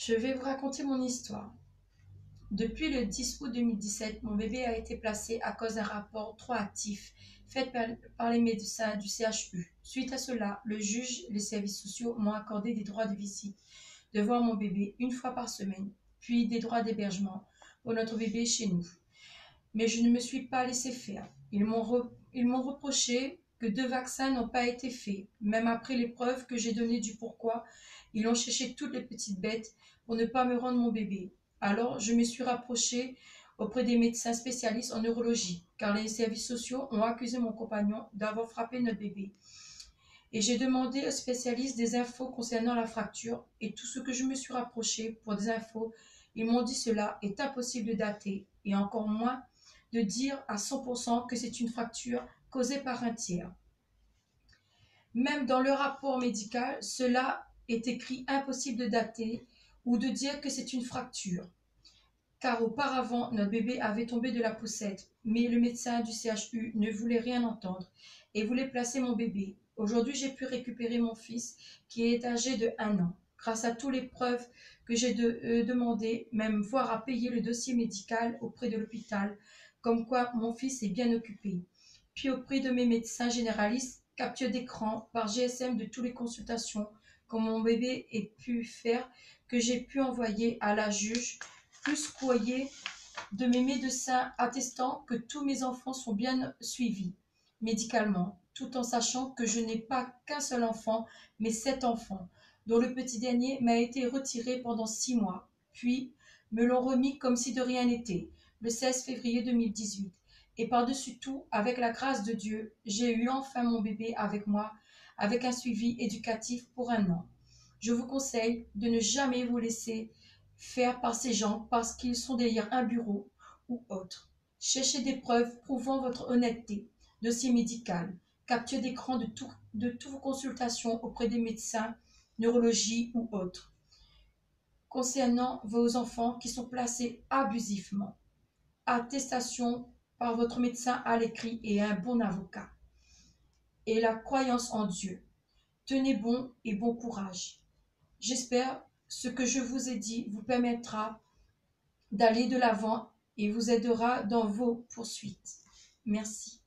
Je vais vous raconter mon histoire. Depuis le 10 août 2017, mon bébé a été placé à cause d'un rapport trop hâtif fait par les médecins du CHU. Suite à cela, le juge et les services sociaux m'ont accordé des droits de visite, de voir mon bébé une fois par semaine, puis des droits d'hébergement pour notre bébé chez nous. Mais je ne me suis pas laissé faire. Ils m'ont reproché que 2 vaccins n'ont pas été faits. Même après les preuves que j'ai données du pourquoi, ils ont cherché toutes les petites bêtes pour ne pas me rendre mon bébé. Alors, je me suis rapprochée auprès des médecins spécialistes en neurologie, car les services sociaux ont accusé mon compagnon d'avoir frappé notre bébé. Et j'ai demandé aux spécialistes des infos concernant la fracture, et tout ce que je me suis rapproché pour des infos, ils m'ont dit cela est impossible de dater, et encore moins de dire à 100% que c'est une fracture causée par un tiers. Même dans le rapport médical, cela est écrit impossible de dater ou de dire que c'est une fracture. Car auparavant, notre bébé avait tombé de la poussette, mais le médecin du CHU ne voulait rien entendre et voulait placer mon bébé. Aujourd'hui, j'ai pu récupérer mon fils qui est âgé de 1 an. Grâce à toutes les preuves que j'ai demandées, même voire à payer le dossier médical auprès de l'hôpital, comme quoi mon fils est bien occupé. Puis auprès de mes médecins généralistes, capture d'écran par GSM de toutes les consultations que mon bébé ait pu faire, que j'ai pu envoyer à la juge, plus courrier de mes médecins attestant que tous mes enfants sont bien suivis médicalement, tout en sachant que je n'ai pas qu'un seul enfant, mais 7 enfants, dont le petit dernier m'a été retiré pendant 6 mois, puis me l'ont remis comme si de rien n'était, le 16 février 2018. Et par-dessus tout, avec la grâce de Dieu, j'ai eu enfin mon bébé avec moi, avec un suivi éducatif pour 1 an. Je vous conseille de ne jamais vous laisser faire par ces gens parce qu'ils sont derrière un bureau ou autre. Cherchez des preuves prouvant votre honnêteté, dossier médical, capture d'écran de toutes vos consultations auprès des médecins, neurologie ou autres, concernant vos enfants qui sont placés abusivement. Attestation par votre médecin à l'écrit et un bon avocat. Et la croyance en Dieu. Tenez bon et bon courage. J'espère ce que je vous ai dit vous permettra d'aller de l'avant et vous aidera dans vos poursuites. Merci.